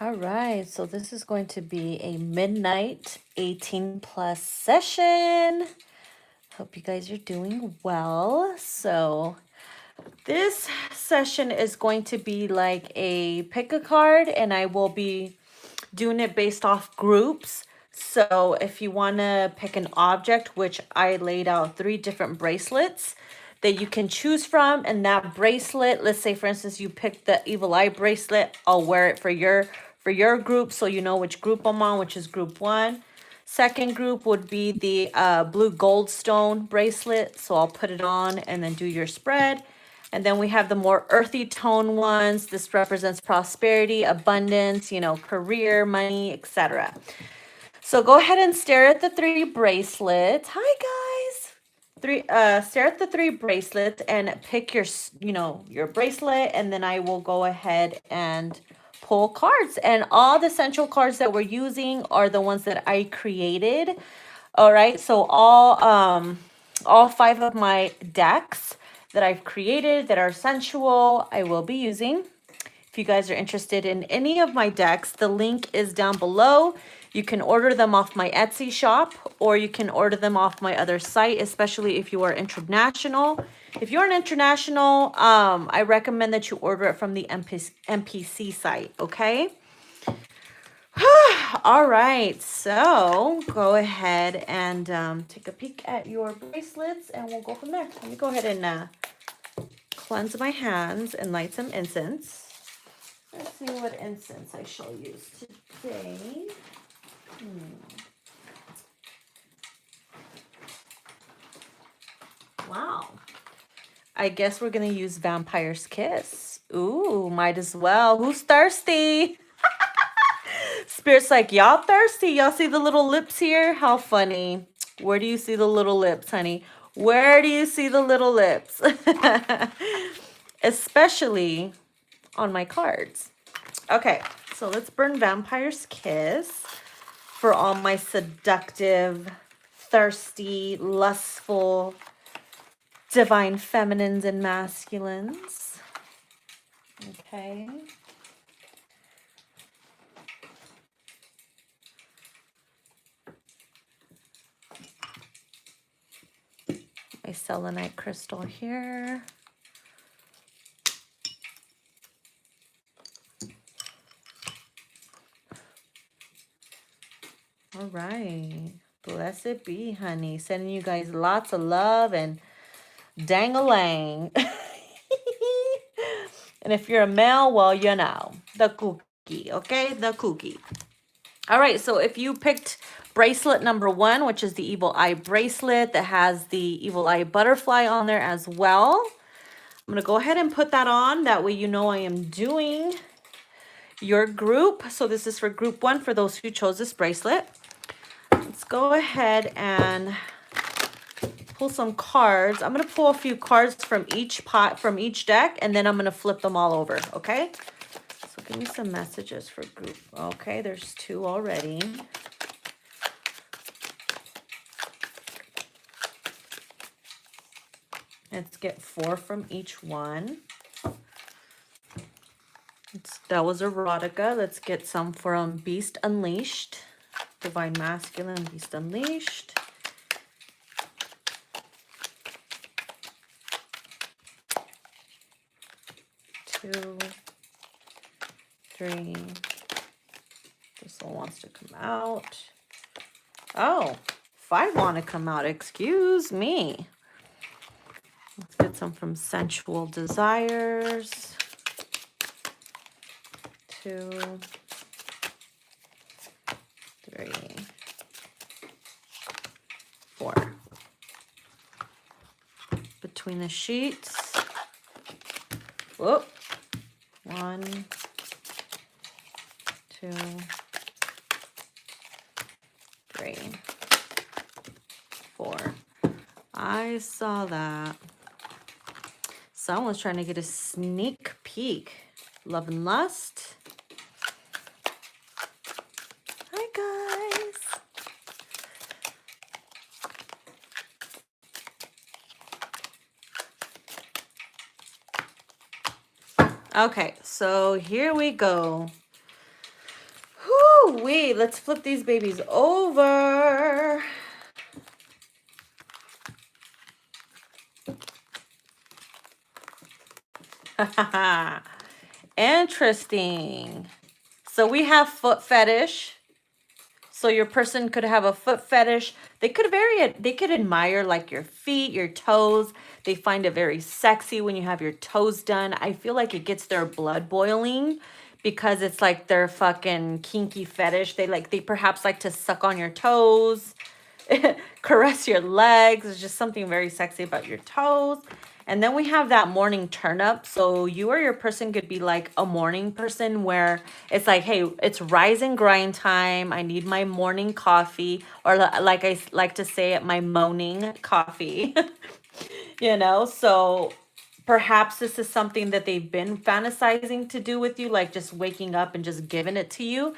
All right, so this is going to be a midnight 18 plus session. Hope you guys are doing well. So this session is going to be like a pick a card, and I will be doing it based off groups. So if you want to pick an object, which I laid out 3 different bracelets that you can choose from, and that bracelet, let's say for instance you picked the evil eye bracelet, I'll wear it for your group so you know which group I'm on, which is group 1. Second group would be the blue goldstone bracelet, so I'll put it on and then do your spread. And then we have the more earthy tone ones. This represents prosperity, abundance, you know, career, money, etc. So go ahead and stare at the 3 bracelets. Hi guys. Stare at the 3 bracelets and pick your, you know, your bracelet, and then I will go ahead and pull cards. And all the central cards that we're using are the ones that I created. All right. So all 5 of my decks that I've created that are sensual, I will be using. If you guys are interested in any of my decks, the link is down below. You can order them off my Etsy shop, or you can order them off my other site, especially if you are international. If you're an international, I recommend that you order it from the MPC site, okay? All right, so go ahead and take a peek at your bracelets, and we'll go from there. Let me go ahead and cleanse my hands and light some incense. Let's see what incense I shall use today. Wow. I guess we're going to use Vampire's Kiss. Ooh, might as well. Who's thirsty? Spirit's like, y'all thirsty. Y'all see the little lips here? How funny. Where do you see the little lips, honey? Where do you see the little lips? Especially on my cards. Okay, so let's burn Vampire's Kiss for all my seductive, thirsty, lustful, divine feminines and masculines. Okay. My selenite crystal here. All right. Blessed be, honey. Sending you guys lots of love and dang-a-lang. And if you're a male, well, you know, the cookie, okay? The cookie. All right, so if you picked bracelet number 1, which is the evil eye bracelet that has the evil eye butterfly on there as well, I'm going to go ahead and put that on. That way you know I am doing your group. So this is for group 1 for those who chose this bracelet. Let's go ahead and pull some cards. I'm going to pull a few cards from each deck, and then I'm going to flip them all over, okay? So give me some messages for group. Okay, there's 2 already. Let's get 4 from each one. That was erotica. Let's get some from Beast Unleashed. Divine Masculine, Beast Unleashed. Two, 3. This one wants to come out. Oh, 5 want to come out. Excuse me. Let's get some from Sensual Desires. 2, 3, 4. Between the sheets. Whoop. 1, 2, 3, 4. I saw that. Someone's trying to get a sneak peek. Love and Lust. Hi, guys. Okay, so here we go. Woo wee. Let's flip these babies over. Interesting. So we have foot fetish. So your person could have a foot fetish. They could vary it. They could admire like your feet, your toes. They find it very sexy when you have your toes done. I feel like it gets their blood boiling because it's like their fucking kinky fetish. They perhaps like to suck on your toes, caress your legs. There's just something very sexy about your toes. And then we have that morning turn up. So you or your person could be like a morning person where it's like, hey, it's rise and grind time. I need my morning coffee, or like I like to say it, my moaning coffee. So perhaps this is something that they've been fantasizing to do with you, like just waking up and just giving it to you.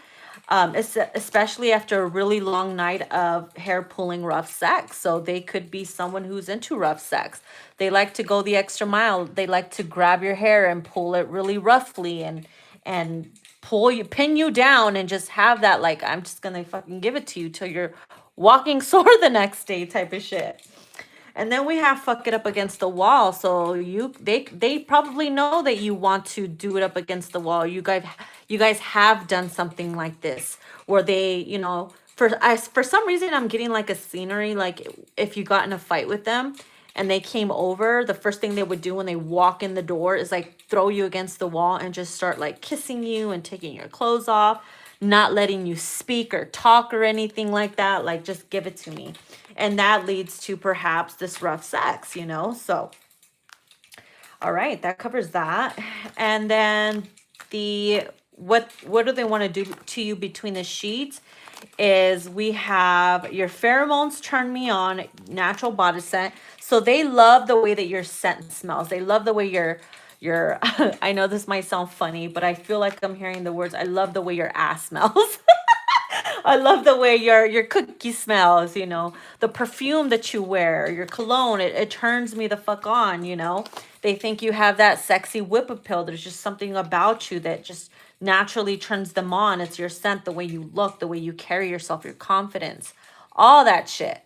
Especially after a really long night of hair pulling rough sex. So they could be someone who's into rough sex. They like to go the extra mile. They like to grab your hair and pull it really roughly and pin you down and just have that, like, I'm just gonna fucking give it to you till you're walking sore the next day type of shit. And then we have fuck it up against the wall. So they probably know that you want to do it up against the wall. You guys have done something like this where they, for some reason I'm getting like a scenery, like if you got in a fight with them and they came over, the first thing they would do when they walk in the door is like throw you against the wall and just start like kissing you and taking your clothes off, not letting you speak or talk or anything like that. Like, just give it to me. And that leads to perhaps this rough sex, So, all right, that covers that. And then what do they want to do to you between the sheets is we have your pheromones turn me on, natural body scent. So they love the way that your scent smells. They love the way your I know this might sound funny, but I feel like I'm hearing the words, I love the way your ass smells. I love the way your cookie smells, the perfume that you wear, your cologne, it turns me the fuck on. They think you have that sexy whip appeal. There's just something about you that just naturally turns them on. It's your scent, the way you look, the way you carry yourself, your confidence, all that shit.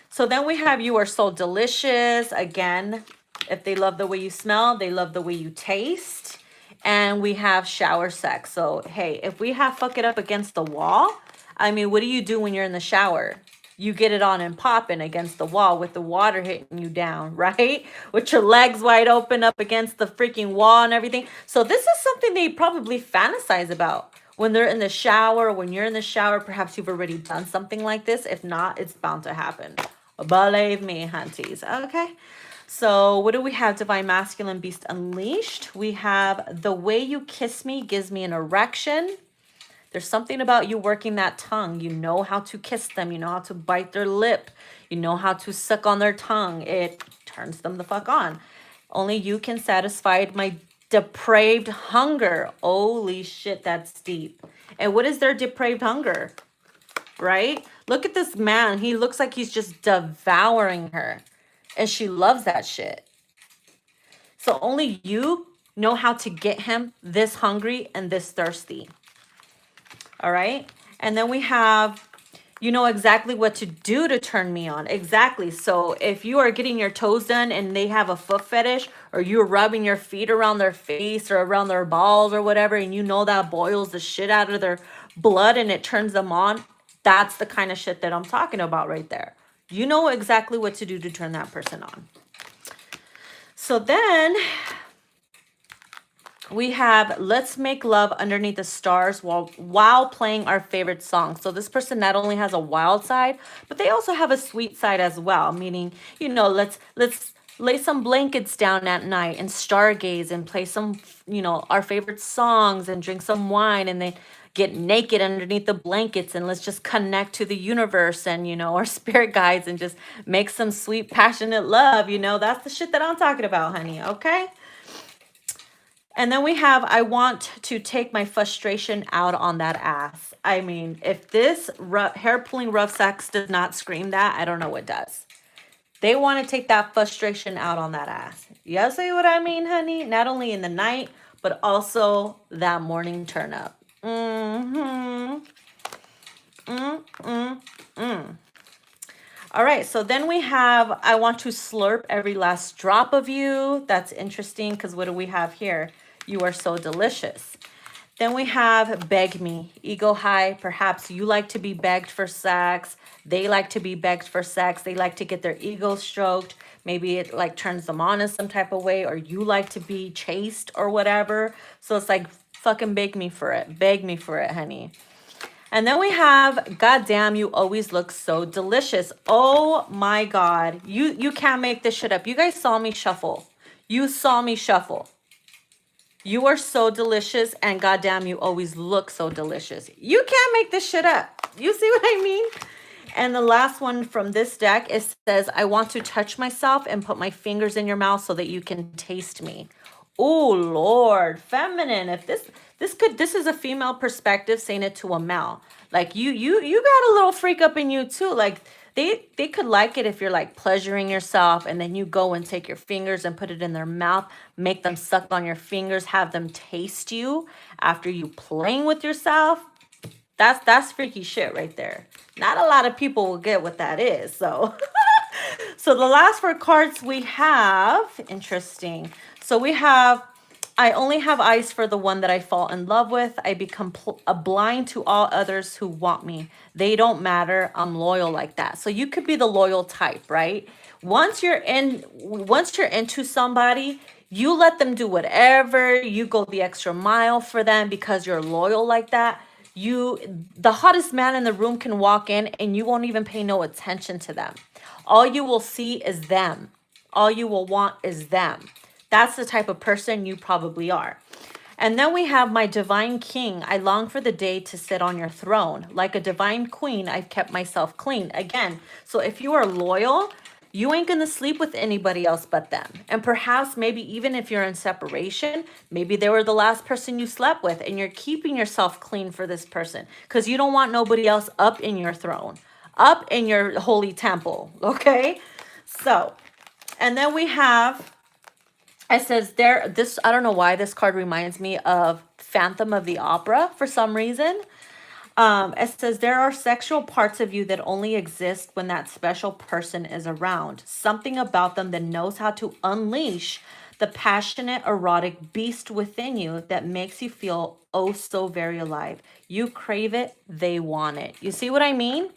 So then we have you are so delicious. Again, if they love the way you smell, they love the way you taste. And we have shower sex. So, hey, if we have fuck it up against the wall, I mean, what do you do when you're in the shower? You get it on and popping against the wall with the water hitting you down, right? With your legs wide open up against the freaking wall and everything. So this is something they probably fantasize about when they're in the shower. When you're in the shower, perhaps you've already done something like this. If not, it's bound to happen. Believe me, hunties. Okay. So what do we have? Divine Masculine Beast Unleashed. We have the way you kiss me gives me an erection. There's something about you working that tongue. You know how to kiss them. You know how to bite their lip. You know how to suck on their tongue. It turns them the fuck on. Only you can satisfy my depraved hunger. Holy shit, that's deep. And what is their depraved hunger? Right? Look at this man. He looks like he's just devouring her. And she loves that shit. So only you know how to get him this hungry and this thirsty. All right. And then we have, you know exactly what to do to turn me on. Exactly. So if you are getting your toes done and they have a foot fetish, or you're rubbing your feet around their face or around their balls or whatever, and you know that boils the shit out of their blood and it turns them on, that's the kind of shit that I'm talking about right there. You know exactly what to do to turn that person on. So then we have let's make love underneath the stars while playing our favorite song. So this person not only has a wild side, but they also have a sweet side as well. Meaning, let's lay some blankets down at night and stargaze and play some, our favorite songs and drink some wine, and then get naked underneath the blankets and let's just connect to the universe and, our spirit guides and just make some sweet, passionate love. That's the shit that I'm talking about, honey. Okay. And then we have, I want to take my frustration out on that ass. I mean, if this hair pulling rough sex does not scream that, I don't know what does. They want to take that frustration out on that ass. You see what I mean, honey? Not only in the night, but also that morning turn up. Mm-hmm. Mm-mm-mm. All right, so then we have, I want to slurp every last drop of you. That's interesting because what do we have here? You are so delicious. Then we have beg me, ego high. Perhaps you like to be begged for sex. They like to be begged for sex. They like to get their ego stroked. Maybe it like turns them on in some type of way, or you like to be chased or whatever. So it's like, fucking beg me for it. Beg me for it, honey. And then we have, goddamn, you always look so delicious. Oh my God. You can't make this shit up. You guys saw me shuffle. You saw me shuffle. You are so delicious, and goddamn, you always look so delicious. You can't make this shit up. You see what I mean? And the last one from this deck, it says, I want to touch myself and put my fingers in your mouth so that you can taste me. Oh Lord, feminine. If this is a female perspective saying it to a male. Like you got a little freak up in you too. Like they could like it if you're like pleasuring yourself and then you go and take your fingers and put it in their mouth, make them suck on your fingers, have them taste you after you playing with yourself. That's freaky shit right there. Not a lot of people will get what that is. So so the last 4 cards we have, interesting. So we have, I only have eyes for the one that I fall in love with. I become blind to all others who want me. They don't matter. I'm loyal like that. So you could be the loyal type, right? Once you're into somebody, you let them do whatever. You go the extra mile for them because you're loyal like that. The hottest man in the room can walk in and you won't even pay no attention to them. All you will see is them. All you will want is them. That's the type of person you probably are. And then we have my divine king. I long for the day to sit on your throne. Like a divine queen, I've kept myself clean. Again, so if you are loyal, you ain't going to sleep with anybody else but them. And perhaps maybe even if you're in separation, maybe they were the last person you slept with and you're keeping yourself clean for this person because you don't want nobody else up in your throne, up in your holy temple. Okay. So, and then we have, it says this, I don't know why this card reminds me of Phantom of the Opera for some reason. It says there are sexual parts of you that only exist when that special person is around. Something about them that knows how to unleash the passionate, erotic beast within you that makes you feel oh so very alive. You crave it, they want it. You see what I mean?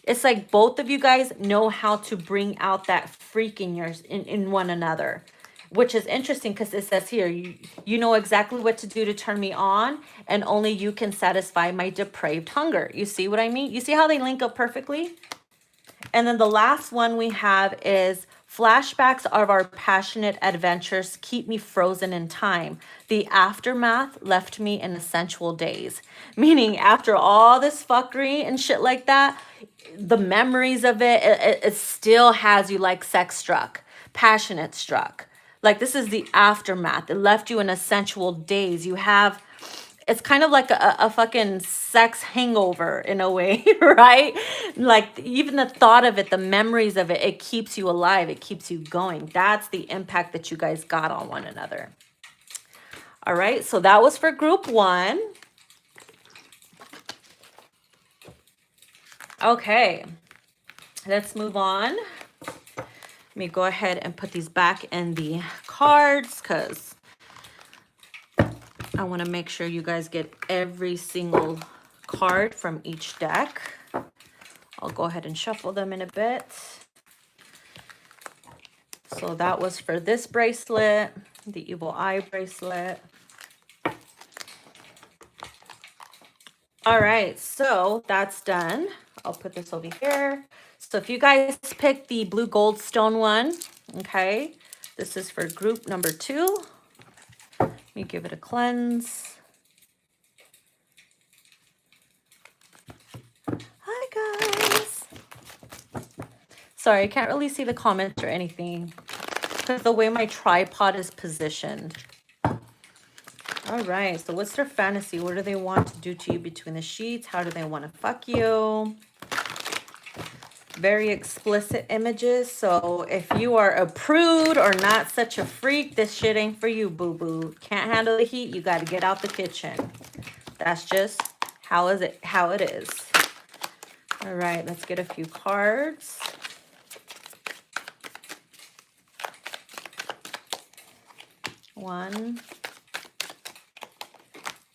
It's like both of you guys know how to bring out that freak in yours in one another. Which is interesting because it says here, you know exactly what to do to turn me on, and only you can satisfy my depraved hunger. You see what I mean? You see how they link up perfectly? And then the last one we have is flashbacks of our passionate adventures keep me frozen in time. The aftermath left me in a sensual daze. Meaning after all this fuckery and shit like that, the memories of it still has you like sex struck, passionate struck. Like this is the aftermath. It left you in a sensual daze. You have, it's kind of like a fucking sex hangover in a way, right? Like even the thought of it, the memories of it, it keeps you alive. It keeps you going. That's the impact that you guys got on one another. All right. So that was for group 1. Okay. Let's move on. Let me go ahead and put these back in the cards because I want to make sure you guys get every single card from each deck. I'll go ahead and shuffle them in a bit. So that was for this bracelet, the evil eye bracelet. All right, so that's done. I'll put this over here. So if you guys pick the blue gold stone one, okay, this is for group number 2. Let me give it a cleanse. Hi, guys. Sorry, I can't really see the comments or anything because the way my tripod is positioned. All right, so what's their fantasy? What do they want to do to you between the sheets? How do they want to fuck you? Very explicit images. So if you are a prude or not such a freak, this shit ain't for you, boo-boo. Can't handle the heat, you got to get out the kitchen. That's just how it is. All right, let's get a few cards. One,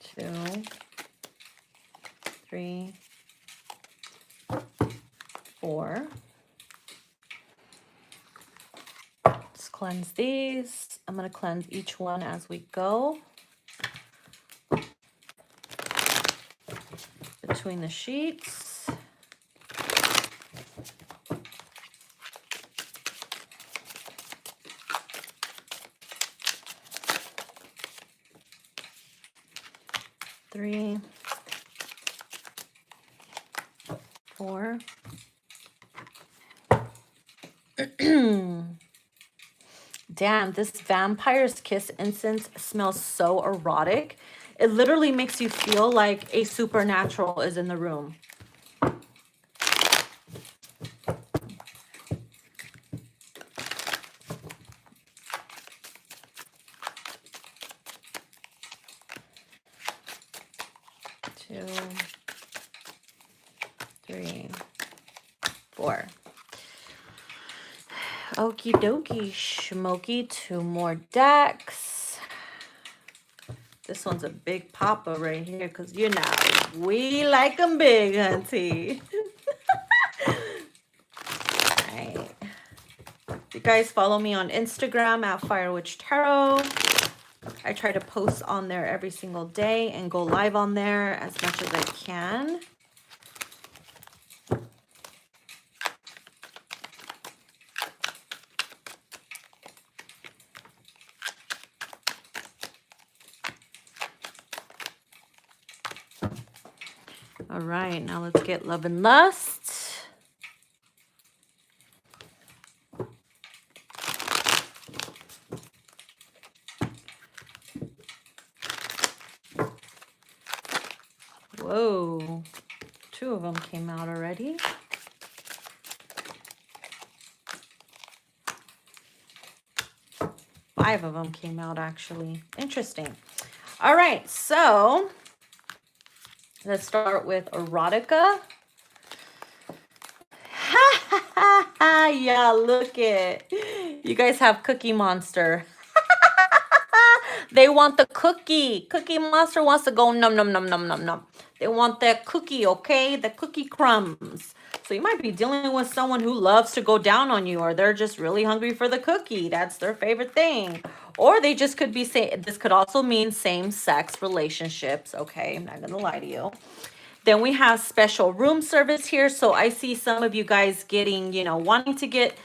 two, three, four. Let's cleanse these. I'm going to cleanse each one as we go. Between the sheets. Three, four. Damn, this Vampire's Kiss incense smells so erotic. It literally makes you feel like a supernatural is in the room. Two, three, four. Okie dokie, Schmoky. Two more decks. This one's a big papa right here because, you know, we like them big, hunty. Right. You guys follow me on Instagram at Firewitch Tarot. I try to post on there every single day and go live on there as much as I can. All right, now let's get Love and Lust. Whoa, two of them came out already. Five of them came out, actually. Interesting. All right, so let's start with Erotica. Yeah, look it. You guys have Cookie Monster. They want the cookie. Cookie Monster wants to go num num num num num num. They want that cookie, okay? The cookie crumbs. So you might be dealing with someone who loves to go down on you, or they're just really hungry for the cookie. That's their favorite thing. Or they just could be saying, this could also mean same-sex relationships, okay? I'm not going to lie to you. Then we have special room service here. So I see some of you guys getting, you know, wanting to get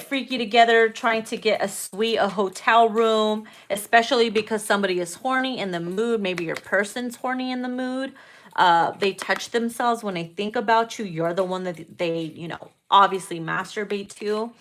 freaky together, trying to get a suite, a hotel room, especially because somebody is horny in the mood. Maybe your person's horny in the mood. They touch themselves when they think about you. You're the one that they, you know, obviously masturbate to.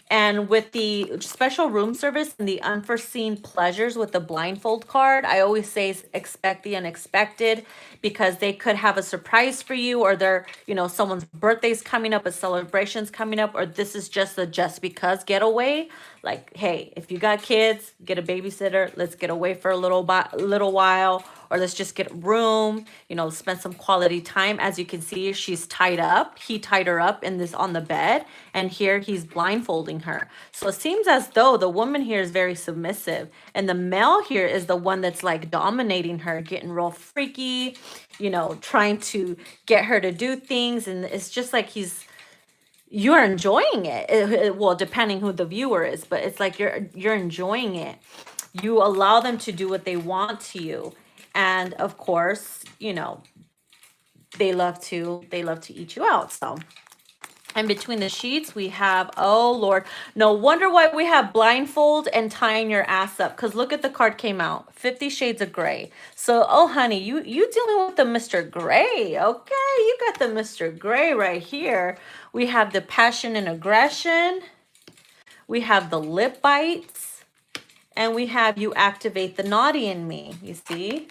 And with the special room service and the unforeseen pleasures with the blindfold card, I always say expect the unexpected, because they could have a surprise for you, or they're, you know, someone's birthday's coming up, a celebration's coming up, or this is just a just because getaway. Like, hey, if you got kids, get a babysitter. Let's get away for a little while, or let's just get a room, you know, spend some quality time. As you can see, she's tied up. He tied her up in this on the bed, and here he's blindfolding her. So it seems as though the woman here is very submissive, and the male here is the one that's like dominating her, getting real freaky, you know, trying to get her to do things. And it's just like you're enjoying it. Well, depending who the viewer is, but it's like you're enjoying it. You allow them to do what they want to you. And of course, you know, they love to eat you out. So, and between the sheets, we have, oh Lord, no wonder why we have blindfold and tying your ass up. Because look at the card came out, 50 Shades of Gray. So, oh honey, you dealing with the Mr. Gray. Okay, you got the Mr. Gray right here. We have the passion and aggression. We have the lip bites. And we have you activate the naughty in me, you see?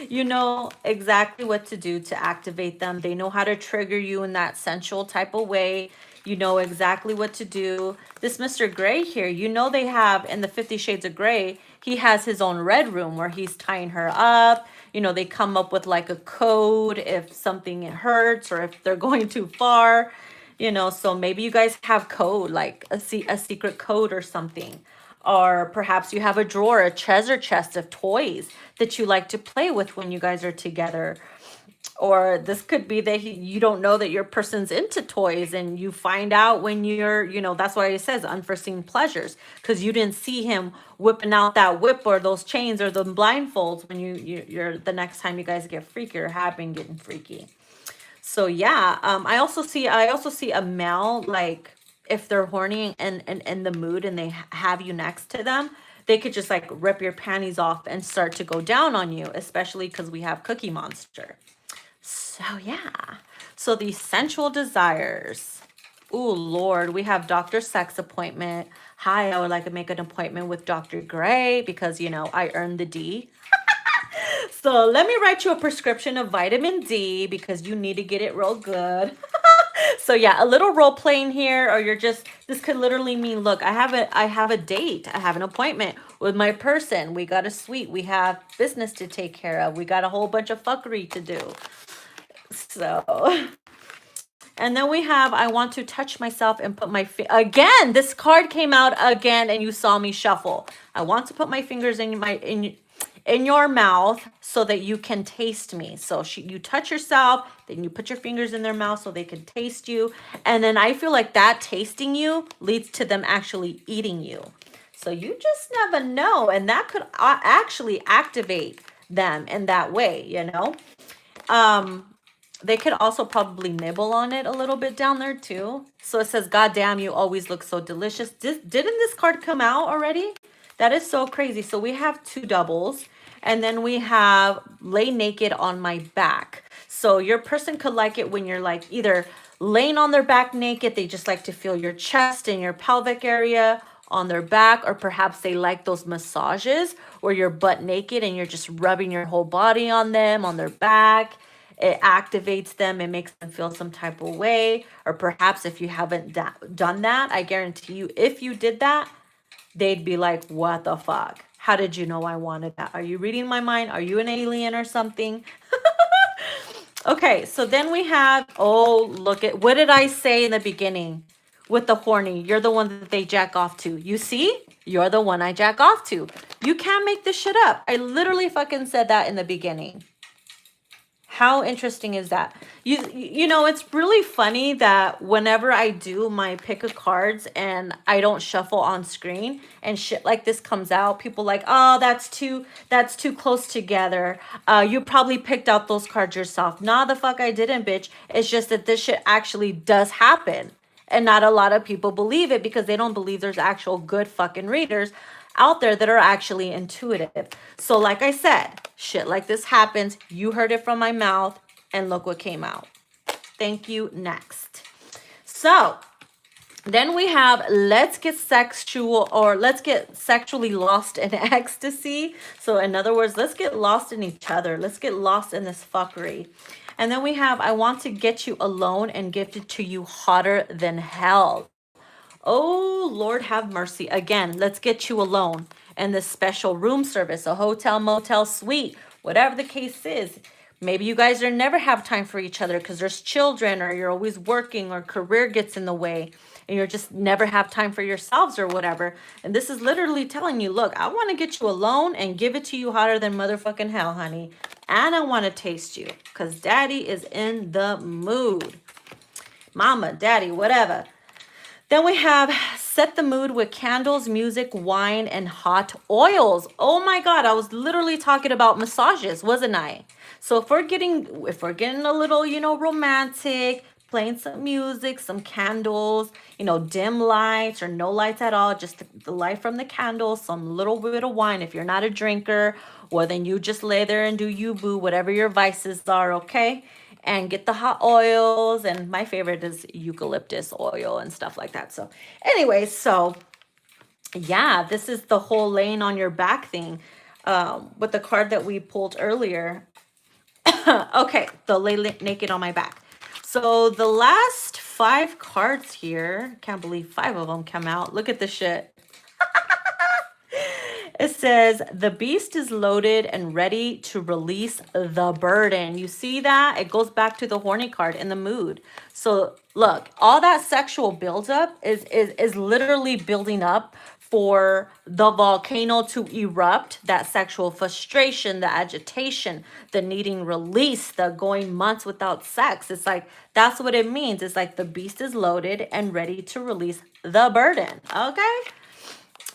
You know exactly what to do to activate them. They know how to trigger you in that sensual type of way. You know exactly what to do. This Mr. Gray here, you know they have in the 50 Shades of Grey, he has his own red room where he's tying her up. You know, they come up with like a code if something hurts or if they're going too far. You know, so maybe you guys have code, like a secret code or something. Or perhaps you have a drawer, a treasure chest of toys that you like to play with when you guys are together. Or this could be that you don't know that your person's into toys and you find out when you're, you know, that's why it says unforeseen pleasures, because you didn't see him whipping out that whip or those chains or the blindfolds when you're the next time you guys get freaky or have been getting freaky. So yeah, I also see a male, like if they're horny and in the mood and they have you next to them, they could just like rip your panties off and start to go down on you, especially because we have Cookie Monster. So yeah, so the Sensual Desires. Oh Lord, we have Dr. Sex Appointment. Hi, I would like to make an appointment with Dr. Gray because, you know, I earned the D. So let me write you a prescription of vitamin D because you need to get it real good. So yeah, a little role playing here, or you're just, this could literally mean, look, I have a date, I have an appointment with my person. We got a suite, we have business to take care of, we got a whole bunch of fuckery to do. So, and then we have, I want to touch myself and put my, again, this card came out again and you saw me shuffle. I want to put my fingers in your mouth so that you can taste me. So you touch yourself, then you put your fingers in their mouth so they can taste you. And then I feel like that tasting you leads to them actually eating you. So you just never know. And that could actually activate them in that way, you know? They could also probably nibble on it a little bit down there too. So it says, God damn, you always look so delicious. Didn't this card come out already? That is so crazy. So we have two doubles. And then we have lay naked on my back. So your person could like it when you're like either laying on their back naked. They just like to feel your chest and your pelvic area on their back. Or perhaps they like those massages where you're butt naked and you're just rubbing your whole body on them, on their back. It activates them. It makes them feel some type of way. Or perhaps if you haven't done that, I guarantee you, if you did that, they'd be like, what the fuck? How did you know I wanted that? Are you reading my mind? Are you an alien or something? Okay, so then we have, oh, look at, what did I say in the beginning? With the horny, you're the one that they jack off to. You see? You're the one I jack off to. You can't make this shit up. I literally fucking said that in the beginning. How interesting is that? You know, it's really funny that whenever I do my pick of cards and I don't shuffle on screen and shit like this comes out, people like, oh, that's too close together. You probably picked out those cards yourself. Nah, the fuck I didn't, bitch. It's just that this shit actually does happen. And not a lot of people believe it because they don't believe there's actual good fucking readers out there that are actually intuitive. So like I said, shit like this happens. You heard it from my mouth and look what came out. Thank you. Next. So then we have let's get sexual, or let's get sexually lost in ecstasy. So in other words, let's get lost in each other. Let's get lost in this fuckery. And then we have, I want to get you alone and give it to you hotter than hell. Oh, Lord have mercy. Again, let's get you alone. And this special room service, a hotel, motel, suite, whatever the case is. Maybe you guys are never have time for each other because there's children, or you're always working, or career gets in the way, and you're just never have time for yourselves or whatever. And this is literally telling you, look, I want to get you alone and give it to you hotter than motherfucking hell, honey. And I want to taste you because daddy is in the mood. Mama, daddy, whatever. Then we have set the mood with candles, music, wine, and hot oils. Oh my God, I was literally talking about massages, wasn't I? So if we're getting a little, you know, romantic, playing some music, some candles, you know, dim lights or no lights at all, just the light from the candles, some little bit of wine. If you're not a drinker, well, then you just lay there and do you, boo, whatever your vices are, okay? And get the hot oils, and my favorite is eucalyptus oil and stuff like that. So anyway, so yeah, this is the whole laying on your back thing with the card that we pulled earlier. Okay, the lay naked on my back. So the last 5 cards here. Can't believe 5 of them come out. Look at this shit. It says, the beast is loaded and ready to release the burden. You see that? It goes back to the horny card in the mood. So look, all that sexual buildup is literally building up for the volcano to erupt, that sexual frustration, the agitation, the needing release, the going months without sex. It's like, that's what it means. It's like the beast is loaded and ready to release the burden. Okay?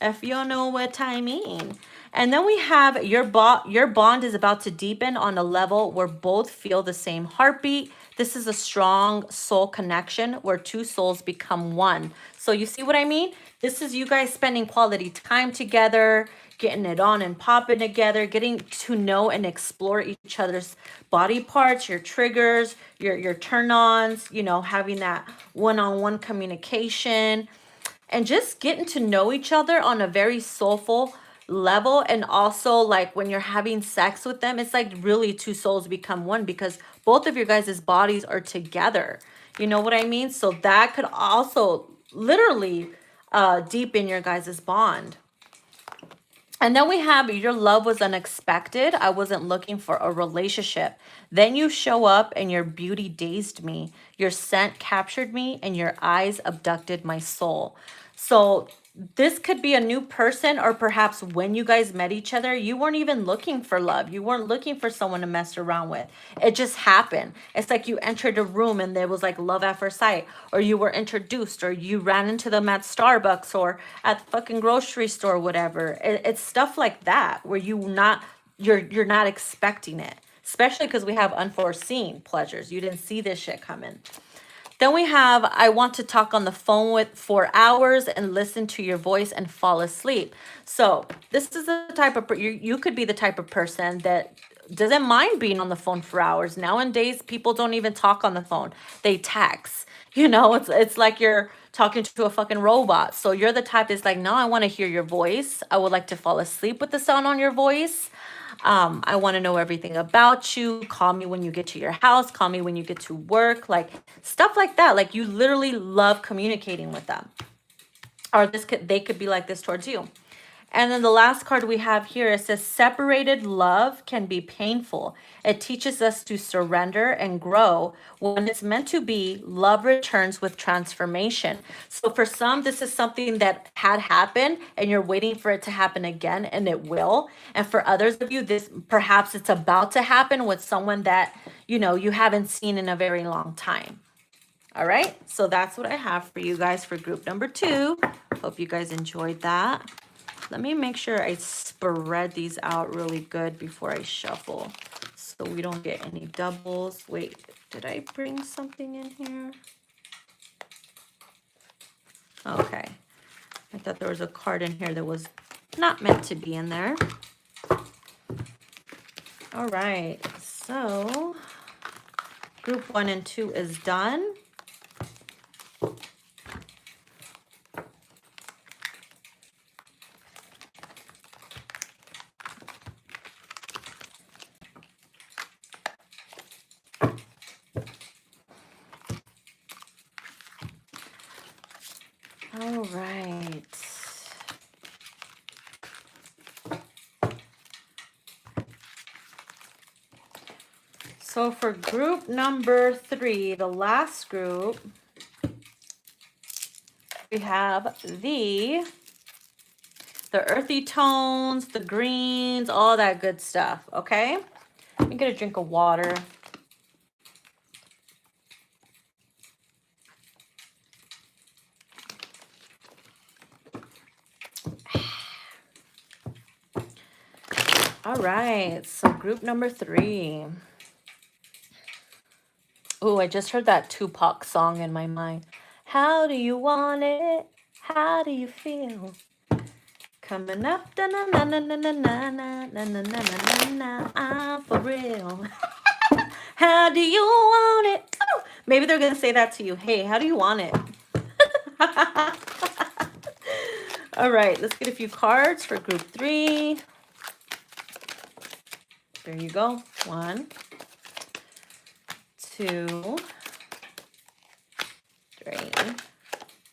If you know what I mean. And then we have your bond is about to deepen on a level where both feel the same heartbeat. This is a strong soul connection where 2 souls become one. So you see what I mean? This is you guys spending quality time together, getting it on and popping together, getting to know and explore each other's body parts, your triggers, your turn-ons, you know, having that one-on-one communication, and just getting to know each other on a very soulful level. And also, like, when you're having sex with them, it's like really 2 souls become one because both of your guys' bodies are together. You know what I mean? So that could also literally deepen your guys' bond. And then we have your love was unexpected. I wasn't looking for a relationship. Then you show up and your beauty dazed me. Your scent captured me and your eyes abducted my soul. So this could be a new person, or perhaps when you guys met each other, you weren't even looking for love. You weren't looking for someone to mess around with. It just happened. It's like you entered a room and there was like love at first sight, or you were introduced, or you ran into them at Starbucks or at the fucking grocery store, whatever. It's stuff like that where you're not expecting it, especially because we have unforeseen pleasures. You didn't see this shit coming. Then we have, I want to talk on the phone for hours and listen to your voice and fall asleep. So this is the type of, you could be the type of person that doesn't mind being on the phone for hours. Nowadays, people don't even talk on the phone. They text. You know, it's like you're talking to a fucking robot. So you're the type that's like, no, I want to hear your voice. I would like to fall asleep with the sound on your voice. I want to know everything about you. Call me when you get to your house. Call me when you get to work. Like stuff like that. Like you literally love communicating with them. Or they could be like this towards you. And then the last card we have here, it says separated love can be painful. It teaches us to surrender and grow. When it's meant to be, love returns with transformation. So for some, this is something that had happened and you're waiting for it to happen again, and it will. And for others of you, this perhaps it's about to happen with someone that, you know, you haven't seen in a very long time. All right, so that's what I have for you guys for group number 2. Hope you guys enjoyed that. Let me make sure I spread these out really good before I shuffle so we don't get any doubles. Wait, did I bring something in here? Okay. I thought there was a card in here that was not meant to be in there. All right, so group 1 and 2 is done. All right. So for group number 3, the last group, we have the earthy tones, the greens, all that good stuff, okay? Let me get a drink of water. All right, so group number 3. Oh, I just heard that Tupac song in my mind. How do you want it? How do you feel? Coming up, da na na na na na na na na na na na na. I'm for real. How do you want it? Oh, maybe they're gonna say that to you. Hey, how do you want it? All right, let's get a few cards for group 3. There you go. 1, 2.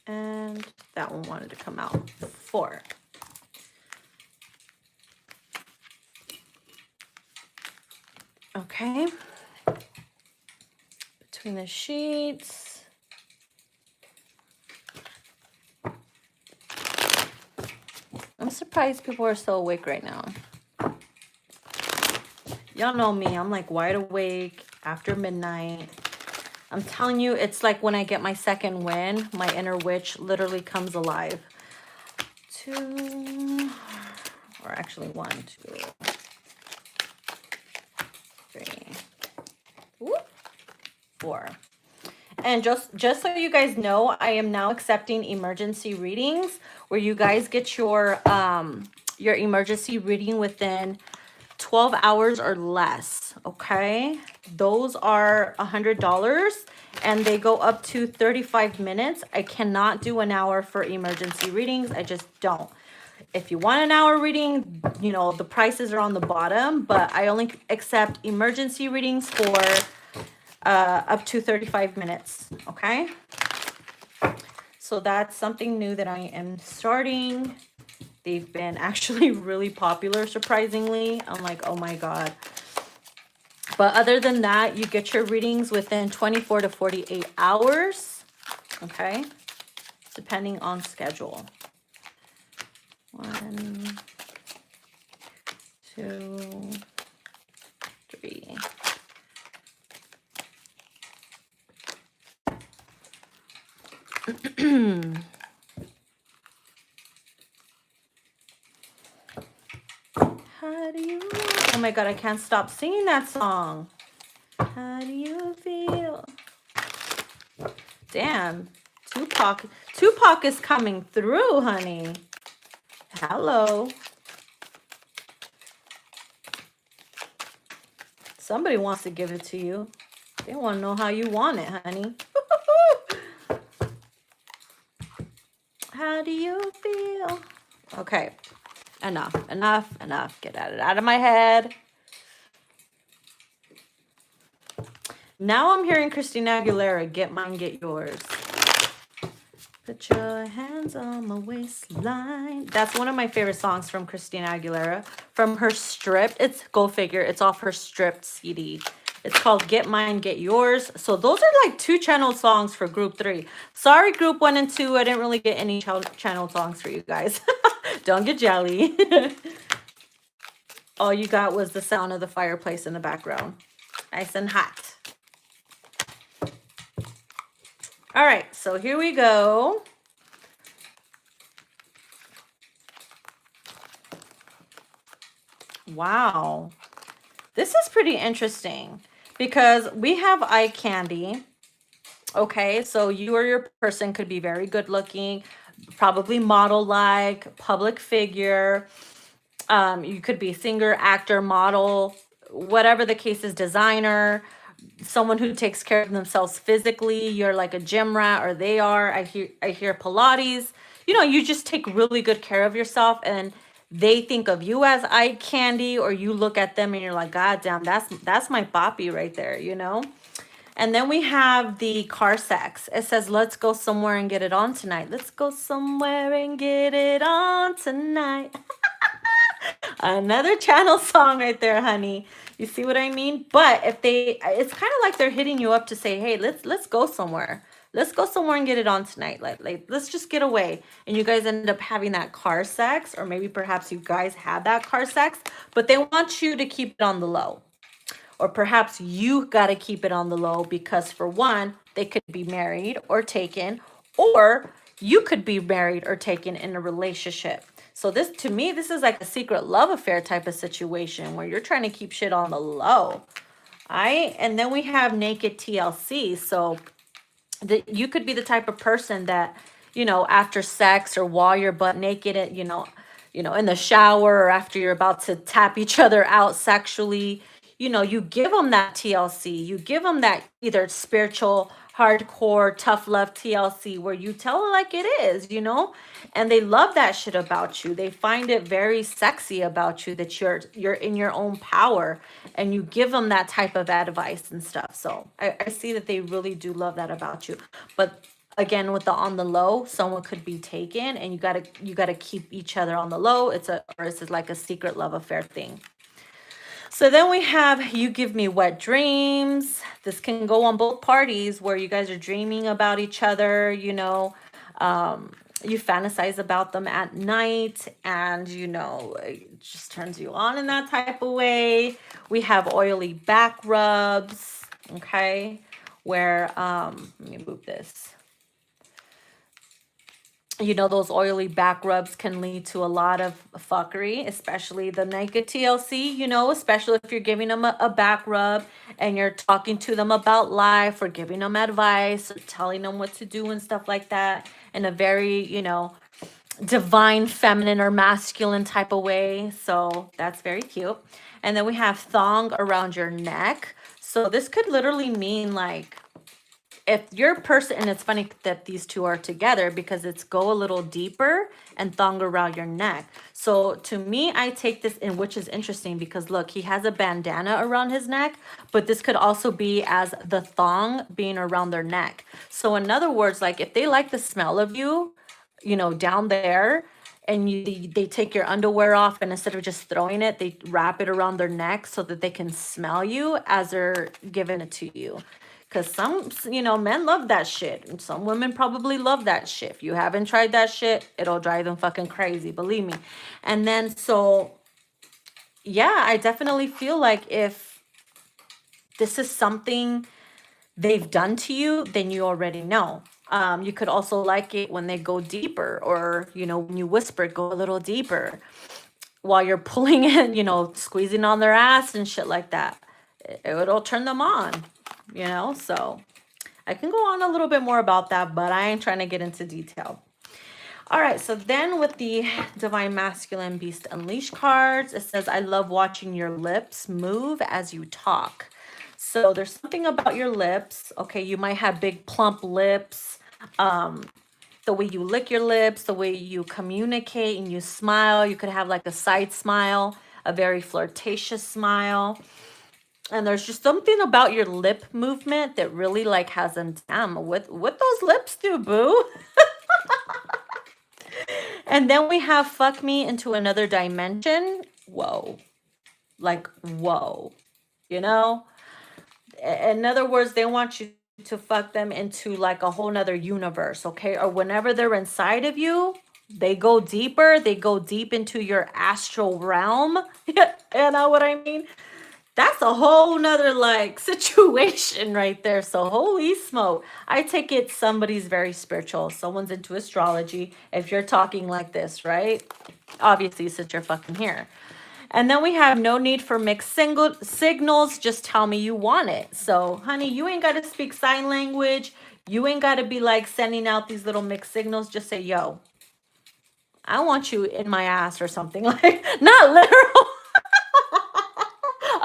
And that one wanted to come out. 4. Okay. Between the sheets. I'm surprised people are still awake right now. Y'all know me. I'm like wide awake after midnight. I'm telling you, it's like when I get my second win, my inner witch literally comes alive. 2, or actually 1, 2, 3, whoop, 4. And just so you guys know, I am now accepting emergency readings where you guys get your emergency reading within 12 hours or less, okay? Those are $100 and they go up to 35 minutes. I cannot do an hour for emergency readings. I just don't. If you want an hour reading, you know, the prices are on the bottom, but I only accept emergency readings for up to 35 minutes, okay? So that's something new that I am starting. They've been actually really popular, surprisingly. I'm like, oh my God. But other than that, you get your readings within 24 to 48 hours, okay? Depending on schedule. 1, 2, 3. How do you... Oh my God, I can't stop singing that song. How do you feel? Damn. Tupac is coming through, honey. Hello. Somebody wants to give it to you. They want to know how you want it, honey. How do you feel? Okay. Enough. Get it out of my head. Now I'm hearing Christina Aguilera, get mine, get yours. Put your hands on my waistline. That's one of my favorite songs from Christina Aguilera. From her stripped, it's, go figure, it's off her stripped CD. It's called Get Mine, Get Yours. So those are like 2 channel songs for group 3. Sorry, group 1 and 2. I didn't really get any channel songs for you guys. Don't get jelly. All you got was the sound of the fireplace in the background. Nice and hot. All right, so here we go. Wow. This is pretty interesting because we have eye candy. Okay, so you or your person could be very good looking, probably model-like, public figure. You could be singer, actor, model, whatever the case is, designer, someone who takes care of themselves physically. You're like a gym rat, or they are. I hear Pilates. You know, you just take really good care of yourself, and they think of you as eye candy, or you look at them and you're like, God damn, that's my boppy right there, you know? And then we have the car sex. It says, let's go somewhere and get it on tonight. Let's go somewhere and get it on tonight. Another channel song right there, honey. You see what I mean? But if they, it's kind of like they're hitting you up to say, hey, let's go somewhere. Let's go somewhere and get it on tonight. Like let's just get away. And you guys end up having that car sex, or maybe perhaps you guys had that car sex, but they want you to keep it on the low. Or perhaps you got to keep it on the low because, for one, they could be married or taken, or you could be married or taken in a relationship. So this, to me, this is like a secret love affair type of situation where you're trying to keep shit on the low. And then we have naked TLC. So you could be the type of person that, you know, after sex or while you're butt naked, you know, in the shower, or after you're about to tap each other out sexually, you know, you give them that TLC. You give them that either spiritual, hardcore, tough love TLC where you tell it like it is, you know, and they love that shit about you. They find it very sexy about you that you're in your own power, and you give them that type of advice and stuff. So I see that they really do love that about you. But again, with the on the low, someone could be taken, and you gotta keep each other on the low. It's like a secret love affair thing. So then we have you give me wet dreams. This can go on both parties where you guys are dreaming about each other, you fantasize about them at night, and it just turns you on in that type of way. We have oily back rubs, okay, where let me move this. Those oily back rubs can lead to a lot of fuckery, especially the naked TLC, especially if you're giving them a back rub and you're talking to them about life or giving them advice or telling them what to do and stuff like that in a very, divine feminine or masculine type of way. So that's very cute. And then we have thong around your neck. So this could literally mean like, if your person, and it's funny that these two are together because it's go a little deeper and thong around your neck. So to me, I take this in, which is interesting because look, he has a bandana around his neck, but this could also be as the thong being around their neck. So in other words, like if they like the smell of you, down there, and they take your underwear off, and instead of just throwing it, they wrap it around their neck so that they can smell you as they're giving it to you. Because some, men love that shit. And some women probably love that shit. If you haven't tried that shit, it'll drive them fucking crazy, believe me. And then, so, yeah, I definitely feel like if this is something they've done to you, then you already know. You could also like it when they go deeper, or, when you whisper, go a little deeper while you're pulling it, squeezing on their ass and shit like that. It'll turn them on. So I can go on a little bit more about that, but I ain't trying to get into detail. All right, so then with the Divine Masculine Beast Unleashed cards, it says, I love watching your lips move as you talk. So there's something about your lips. Okay, you might have big plump lips. The way you lick your lips, the way you communicate and you smile. You could have like a side smile, a very flirtatious smile. And there's just something about your lip movement that really like has them, damn, what those lips do, boo. And then we have fuck me into another dimension. Whoa. Like, whoa. In other words, they want you to fuck them into like a whole nother universe, okay? Or whenever they're inside of you, they go deeper. They go deep into your astral realm. You know what I mean? That's a whole nother like situation right there. So holy smoke. I take it somebody's very spiritual. Someone's into astrology. If you're talking like this, right? Obviously, since you're fucking here. And then we have no need for mixed signals. Just tell me you want it. So, honey, you ain't got to speak sign language. You ain't got to be like sending out these little mixed signals. Just say, yo, I want you in my ass or something. Like, not literal.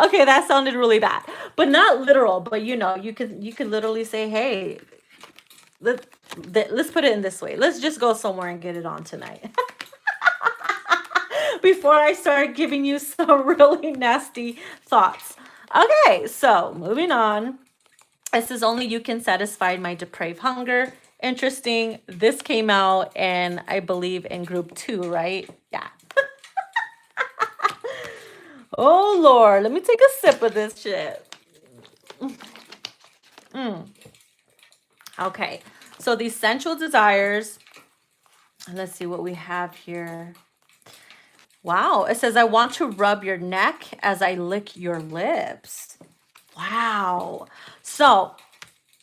Okay, that sounded really bad, but not literal. But you could literally say, hey, let's put it in this way. Let's just go somewhere and get it on tonight. Before I start giving you some really nasty thoughts. Okay, so moving on. This is only you can satisfy my depraved hunger. Interesting. This came out, and I believe in group 2, right? Yeah. Oh, Lord. Let me take a sip of this shit. Okay. So these sensual desires. Let's see what we have here. Wow. It says, I want to rub your neck as I lick your lips. Wow. So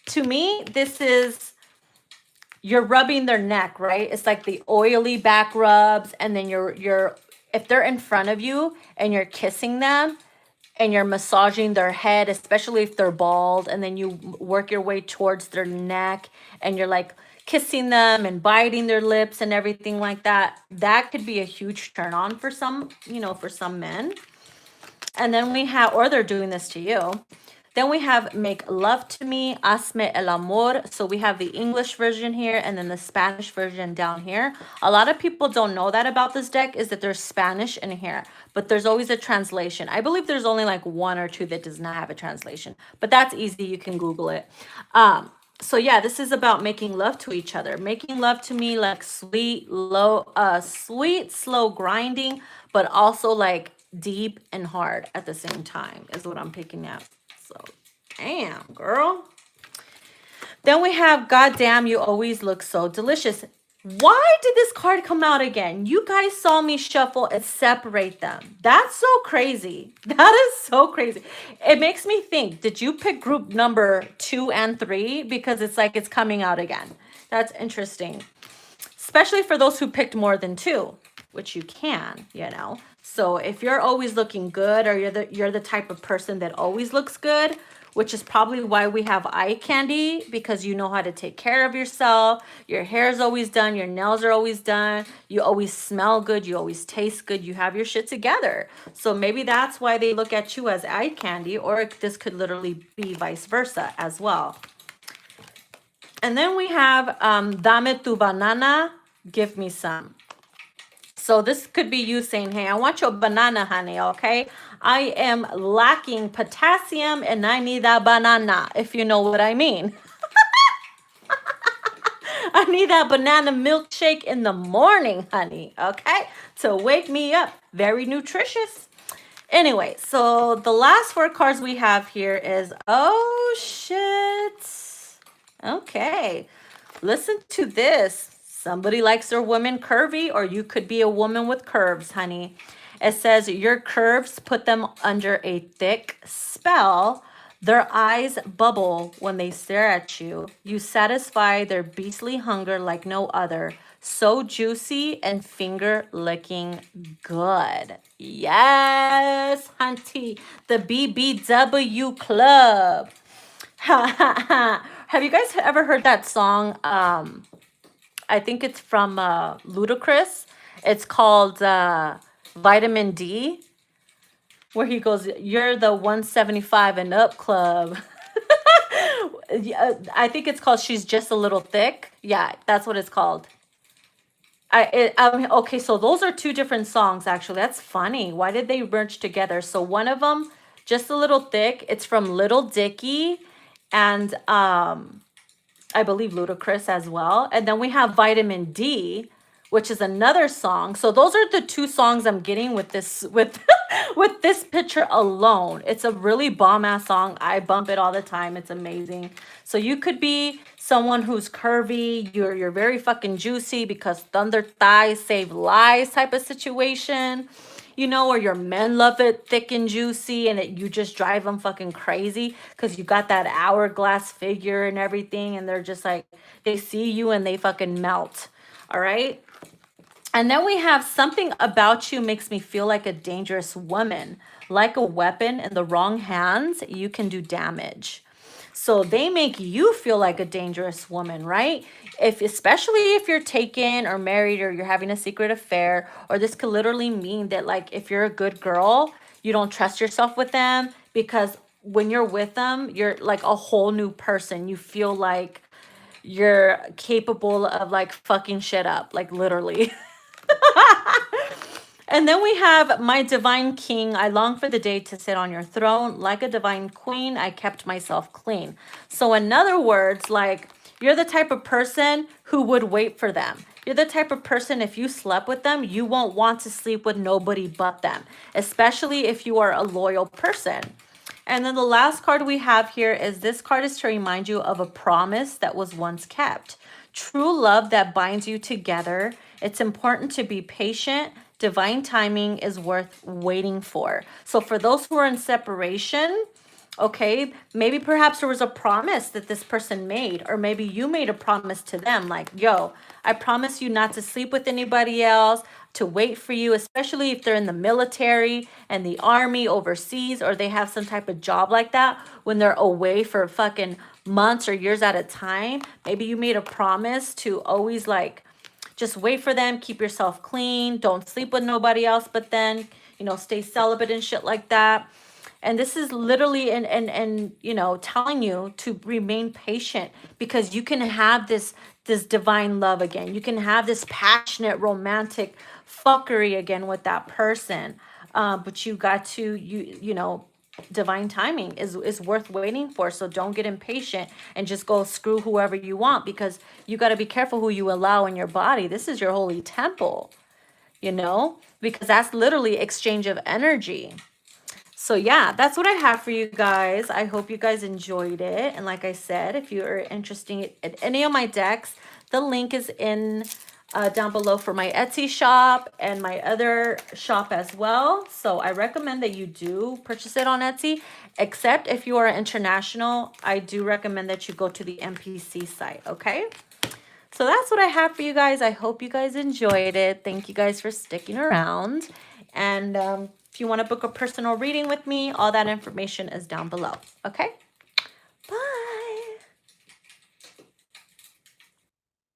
to me, this is, you're rubbing their neck, right? It's like the oily back rubs. And then if they're in front of you and you're kissing them and you're massaging their head, especially if they're bald, and then you work your way towards their neck and you're like kissing them and biting their lips and everything like that, that could be a huge turn on for some, for some men. And then we have, or they're doing this to you. Then we have make love to me, hazme el amor. So we have the English version here and then the Spanish version down here. A lot of people don't know that about this deck, is that there's Spanish in here, but there's always a translation. I believe there's only like 1 or 2 that does not have a translation, but that's easy. You can Google it. So yeah, this is about making love to each other. Making love to me like sweet, slow grinding, but also like deep and hard at the same time is what I'm picking up. So, damn, girl. Then we have goddamn, you always look so delicious. Why did this card come out again? You guys saw me shuffle and separate them. That's so crazy. That is so crazy. It makes me think, did you pick group number 2 and 3? Because it's like it's coming out again. That's interesting. Especially for those who picked more than 2, which you can, you know. So if you're always looking good, or you're the type of person that always looks good, which is probably why we have eye candy, because you know how to take care of yourself. Your hair is always done, your nails are always done, you always smell good, you always taste good, you have your shit together. So maybe that's why they look at you as eye candy, or this could literally be vice versa as well. And then we have Dame tu banana, give me some. So this could be you saying, hey, I want your banana, honey, okay? I am lacking potassium and I need that banana, if you know what I mean. I need that banana milkshake in the morning, honey, okay? To wake me up. Very nutritious. Anyway, so the last 4 cards we have here is, oh, shit. Okay, listen to this. Somebody likes their woman curvy, or you could be a woman with curves, honey. It says your curves put them under a thick spell. Their eyes bubble when they stare at you. You satisfy their beastly hunger like no other. So juicy and finger licking good. Yes, hunty. The BBW Club. Have you guys ever heard that song? I think it's from Ludacris. It's called Vitamin D, where he goes, "You're the 175 and up club." Yeah, I think it's called "She's Just a Little Thick." Yeah, that's what it's called. Okay, so those are 2 different songs actually. That's funny. Why did they merge together? So one of them, Just a Little Thick, it's from Little Dicky, and I believe Ludacris as well. And then we have Vitamin D, which is another song. So those are the 2 songs I'm getting with this with with this picture alone. It's a really bomb ass song. I bump it all the time. It's amazing. So you could be someone who's curvy, you're very fucking juicy because thunder thighs save lives type of situation, you know, or your men love it thick and juicy, and you just drive them fucking crazy because you got that hourglass figure and everything, and they're just like, they see you and they fucking melt. All right. And then we have something about you makes me feel like a dangerous woman. Like a weapon in the wrong hands, you can do damage. So they make you feel like a dangerous woman, right? If especially if you're taken or married, or you're having a secret affair, or this could literally mean that, like, if you're a good girl, you don't trust yourself with them, because when you're with them, you're like a whole new person. You feel like you're capable of like fucking shit up, like literally. And then we have my divine king. I long for the day to sit on your throne. Like a divine queen, I kept myself clean. So in other words, like, you're the type of person who would wait for them. You're the type of person, if you slept with them, you won't want to sleep with nobody but them, especially if you are a loyal person. And then the last card we have here is, this card is to remind you of a promise that was once kept. True love that binds you together. It's important to be patient. Divine timing is worth waiting for. So for those who are in separation, okay, maybe perhaps there was a promise that this person made, or maybe you made a promise to them, like, yo, I promise you not to sleep with anybody else, to wait for you, especially if they're in the military and the army overseas, or they have some type of job like that, when they're away for fucking months or years at a time. Maybe you made a promise to always, like, just wait for them, keep yourself clean, don't sleep with nobody else, but then, you know, stay celibate and shit like that. And this is literally, and you know, telling you to remain patient, because you can have this divine love again. You can have this passionate romantic fuckery again with that person. But you got to, you know, divine timing is worth waiting for. So don't get impatient and just go screw whoever you want, because you got to be careful who you allow in your body. This is your holy temple, you know, because that's literally exchange of energy. So yeah, that's what I have for you guys. I hope you guys enjoyed it. And like I said, if you are interested in any of my decks, the link is in down below for my Etsy shop and my other shop as well. So I recommend that you do purchase it on Etsy, except if you are international, I do recommend that you go to the MPC site, okay? So that's what I have for you guys. I hope you guys enjoyed it. Thank you guys for sticking around. And if you want to book a personal reading with me, all that information is down below, okay?